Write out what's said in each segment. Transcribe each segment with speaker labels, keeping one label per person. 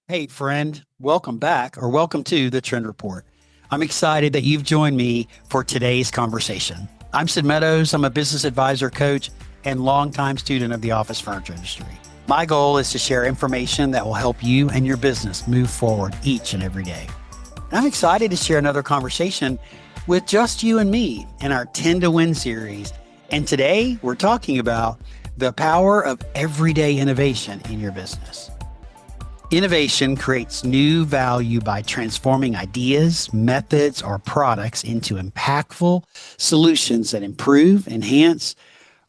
Speaker 1: Hey, friend, welcome back or welcome to the Trend Report. I'm excited that you've joined me for today's conversation. I'm Sid Meadows. I'm a business advisor, coach, and longtime student of the office furniture industry. My goal is to share information that will help you and your business move forward each and every day. And I'm excited to share another conversation with just you and me in our 10 to Win series. And today we're talking about the power of everyday innovation in your business. Innovation creates new value by transforming ideas, methods, or products into impactful solutions that improve, enhance,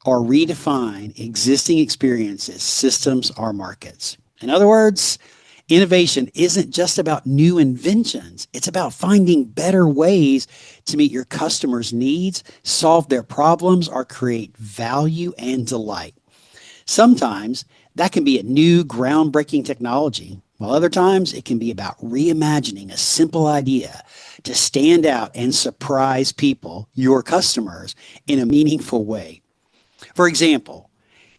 Speaker 1: or redefine existing experiences, systems, or markets. In other words, innovation isn't just about new inventions. It's about finding better ways to meet your customers' needs, solve their problems, or create value and delight. Sometimes that can be a new groundbreaking technology, while other times it can be about reimagining a simple idea to stand out and surprise people, your customers, in a meaningful way. For example,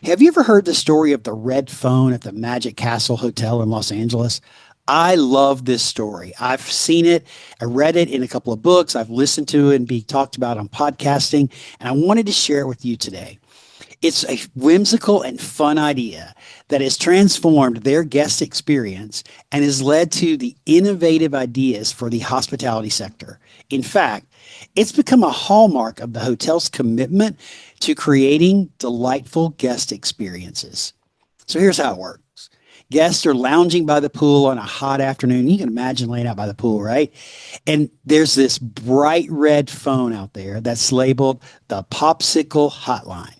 Speaker 1: have you ever heard the story of the red phone at the Magic Castle Hotel in Los Angeles? I love this story. I've seen it. I read it in a couple of books. I've listened to it and be talked about on podcasting, and I wanted to share it with you today. It's a whimsical and fun idea that has transformed their guest experience and has led to the innovative ideas for the hospitality sector. In fact, it's become a hallmark of the hotel's commitment to creating delightful guest experiences. So here's how it works. Guests are lounging by the pool on a hot afternoon. You can imagine laying out by the pool, right? And there's this bright red phone out there that's labeled the Popsicle Hotline.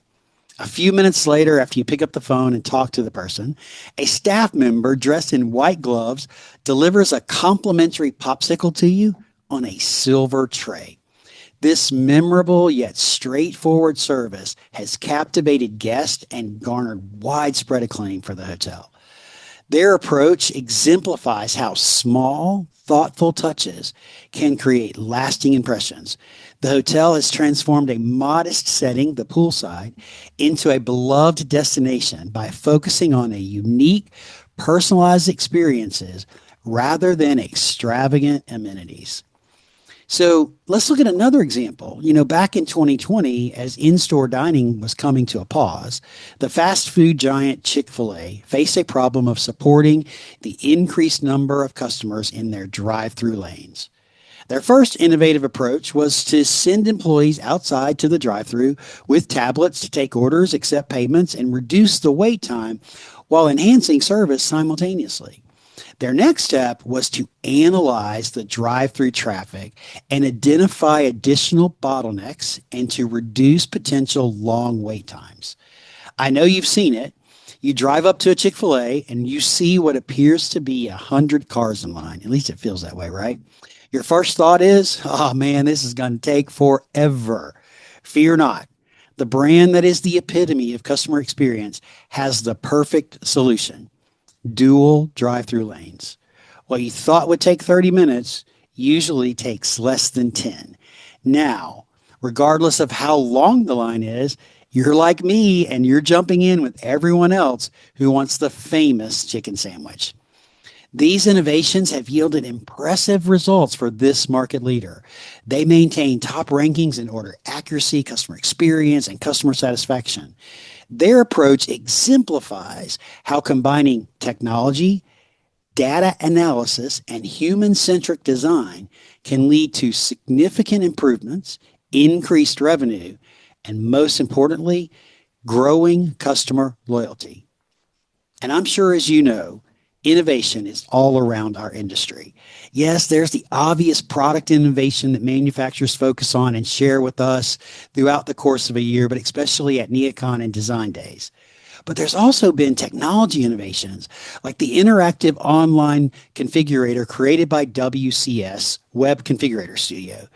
Speaker 1: A few minutes later, after you pick up the phone and talk to the person, a staff member dressed in white gloves delivers a complimentary popsicle to you on a silver tray. This memorable yet straightforward service has captivated guests and garnered widespread acclaim for the hotel. Their approach exemplifies how small, thoughtful touches can create lasting impressions. The hotel has transformed a modest setting, the poolside, into a beloved destination by focusing on a unique, personalized experiences rather than extravagant amenities. So let's look at another example. Back in 2020, as in store dining was coming to a pause, the fast food giant Chick-fil-A faced a problem of supporting the increased number of customers in their drive-through lanes. Their first innovative approach was to send employees outside to the drive-through with tablets to take orders, accept payments, and reduce the wait time while enhancing service simultaneously. Their next step was to analyze the drive-through traffic and identify additional bottlenecks and to reduce potential long wait times. I know you've seen it. You drive up to a Chick-fil-A and you see what appears to be 100 cars in line. At least it feels that way, right? Your first thought is, oh man, this is going to take forever. Fear not. The brand that is the epitome of customer experience has the perfect solution: dual drive-through lanes. What you thought would take 30 minutes usually takes less than 10. Now, regardless of how long the line is, you're like me and you're jumping in with everyone else who wants the famous chicken sandwich. These innovations have yielded impressive results for this market leader. They maintain top rankings in order accuracy, customer experience, and customer satisfaction. Their approach exemplifies how combining technology, data analysis, and human centric design can lead to significant improvements, increased revenue, and most importantly, growing customer loyalty. And I'm sure, as you know, innovation is all around our industry. Yes, there's the obvious product innovation that manufacturers focus on and share with us throughout the course of a year, but especially at NeoCon and Design Days. But there's also been technology innovations like the interactive online configurator created by WCS, Web Configurator Studio.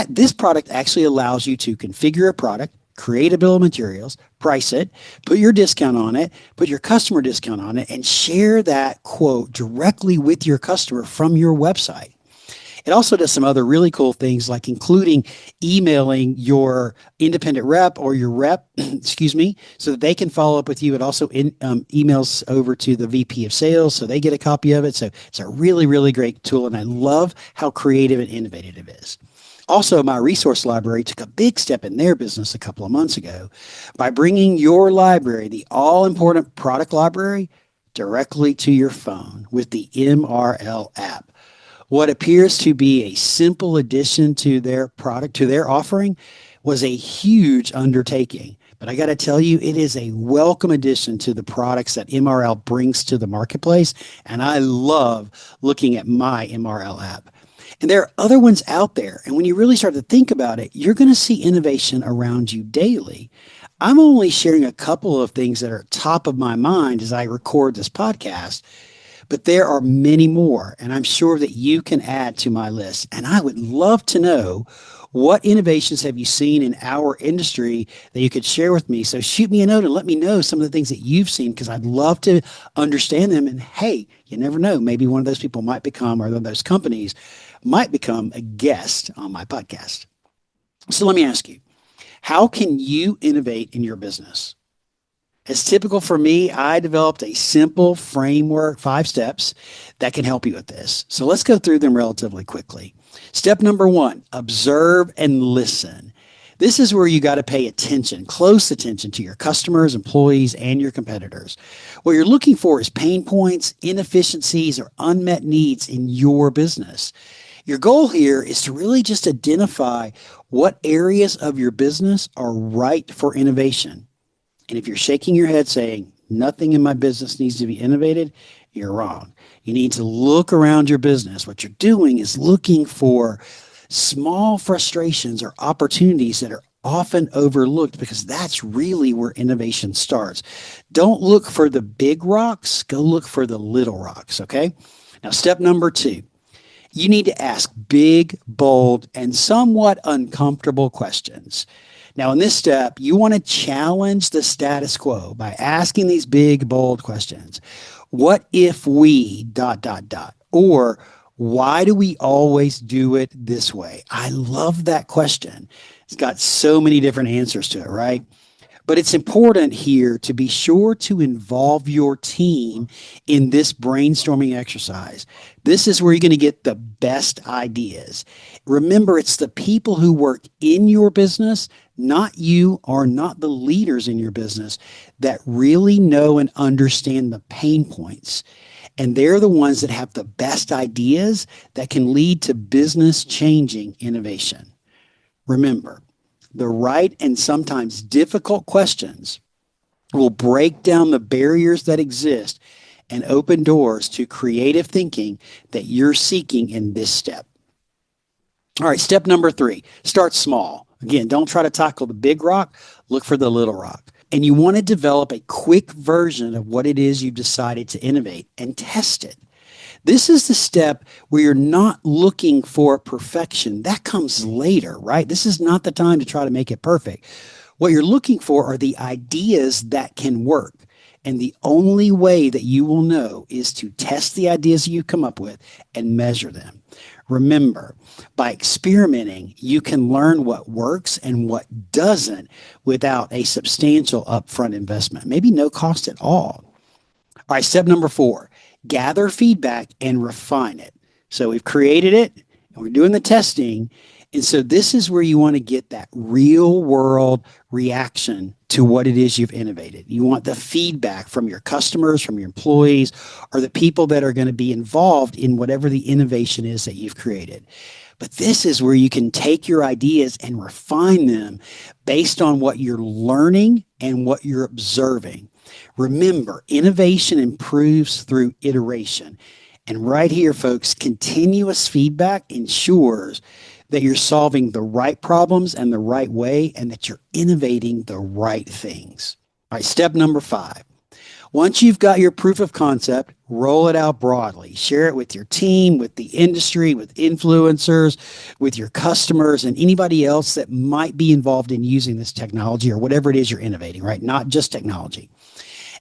Speaker 1: This product actually allows you to configure a product, create a bill of materials, price it, put your discount on it, put your customer discount on it, and share that quote directly with your customer from your website. It also does some other really cool things, like including emailing your independent rep or your rep, excuse me, so that they can follow up with you. It also emails over to the VP of sales so they get a copy of it. So it's a really, really great tool. And I love how creative and innovative it is. Also, my resource library took a big step in their business a couple of months ago by bringing your library, the all important product library, directly to your phone with the MRL app. What appears to be a simple addition to their product, to their offering, was a huge undertaking. But I got to tell you, it is a welcome addition to the products that MRL brings to the marketplace. And I love looking at my MRL app. And there are other ones out there. And when you really start to think about it, you're going to see innovation around you daily. I'm only sharing a couple of things that are top of my mind as I record this podcast, but there are many more, and I'm sure that you can add to my list. And I would love to know, what innovations have you seen in our industry that you could share with me? So shoot me a note and let me know some of the things that you've seen, because I'd love to understand them. And hey, you never know, maybe one of those people might become, or those companies might become, a guest on my podcast. So let me ask you, how can you innovate in your business? As typical for me, I developed a simple framework, 5 steps that can help you with this. So let's go through them relatively quickly. Step number 1, observe and listen. This is where you got to pay attention, close attention to your customers, employees, and your competitors. What you're looking for is pain points, inefficiencies, or unmet needs in your business. Your goal here is to really just identify what areas of your business are ripe for innovation. And if you're shaking your head saying, nothing in my business needs to be innovated, you're wrong. You need to look around your business. What you're doing is looking for small frustrations or opportunities that are often overlooked, because that's really where innovation starts. Don't look for the big rocks, go look for the little rocks, okay? Now, step number 2, you need to ask big, bold, and somewhat uncomfortable questions. Now, in this step, you want to challenge the status quo by asking these big, bold questions. What if we ... Or why do we always do it this way? I love that question. It's got so many different answers to it, right? But it's important here to be sure to involve your team in this brainstorming exercise. This is where you're going to get the best ideas. Remember, it's the people who work in your business, not you, or not the leaders in your business, that really know and understand the pain points. And they're the ones that have the best ideas that can lead to business-changing innovation. Remember, the right and sometimes difficult questions will break down the barriers that exist and open doors to creative thinking that you're seeking in this step. All right, step number 3, start small. Again, don't try to tackle the big rock, look for the little rock. And you want to develop a quick version of what it is you've decided to innovate and test it. This is the step where you're not looking for perfection. That comes later, right? This is not the time to try to make it perfect. What you're looking for are the ideas that can work. And the only way that you will know is to test the ideas you come up with and measure them. Remember, by experimenting, you can learn what works and what doesn't without a substantial upfront investment, maybe no cost at all. All right, step number 4, gather feedback and refine it. So we've created it and we're doing the testing. And so this is where you want to get that real world reaction to what it is you've innovated. You want the feedback from your customers, from your employees, or the people that are going to be involved in whatever the innovation is that you've created. But this is where you can take your ideas and refine them based on what you're learning and what you're observing. Remember, innovation improves through iteration. And right here, folks, continuous feedback ensures that you're solving the right problems and the right way, and that you're innovating the right things. All right, step number 5. Once you've got your proof of concept, roll it out broadly. Share it with your team, with the industry, with influencers, with your customers, and anybody else that might be involved in using this technology or whatever it is you're innovating, right? Not just technology.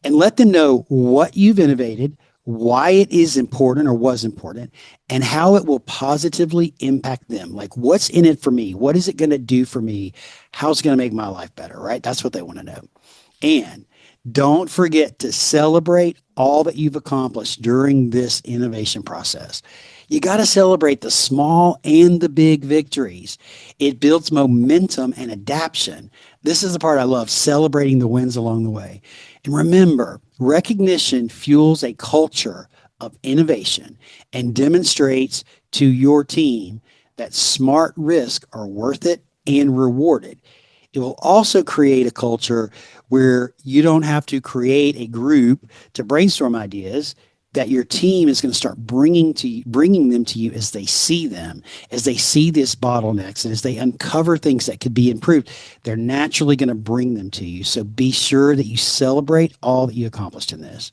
Speaker 1: And let them know what you've innovated, why it is important or was important, and how it will positively impact them. Like, what's in it for me? What is it going to do for me? How's it going to make my life better, right? That's what they want to know. And don't forget to celebrate all that you've accomplished during this innovation process. You got to celebrate the small and the big victories. It builds momentum and adaptation. This is the part I love, celebrating the wins along the way. And remember, recognition fuels a culture of innovation and demonstrates to your team that smart risks are worth it and rewarded. It will also create a culture where you don't have to create a group to brainstorm ideas, that your team is going to start bringing them to you as they see them, as they see this bottlenecks, and as they uncover things that could be improved. They're naturally going to bring them to you. So be sure that you celebrate all that you accomplished in this.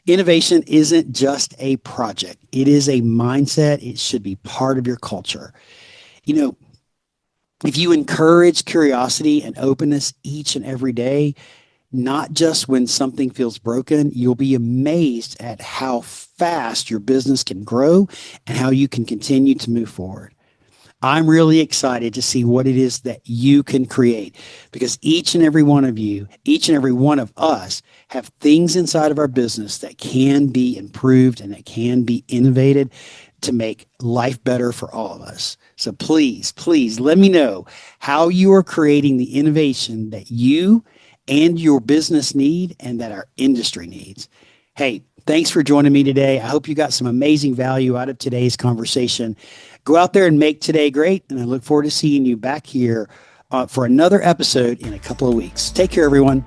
Speaker 1: Innovation isn't just a project. It is a mindset. It should be part of your culture. You know, if you encourage curiosity and openness each and every day, not just when something feels broken, you'll be amazed at how fast your business can grow and how you can continue to move forward. I'm really excited to see what it is that you can create, because each and every one of you, each and every one of us have things inside of our business that can be improved and that can be innovated to make life better for all of us. So please, please let me know how you are creating the innovation that you and your business need and that our industry needs. Hey, thanks for joining me today. I hope you got some amazing value out of today's conversation. Go out there and make today great. And I look forward to seeing you back here for another episode in a couple of weeks. Take care, everyone.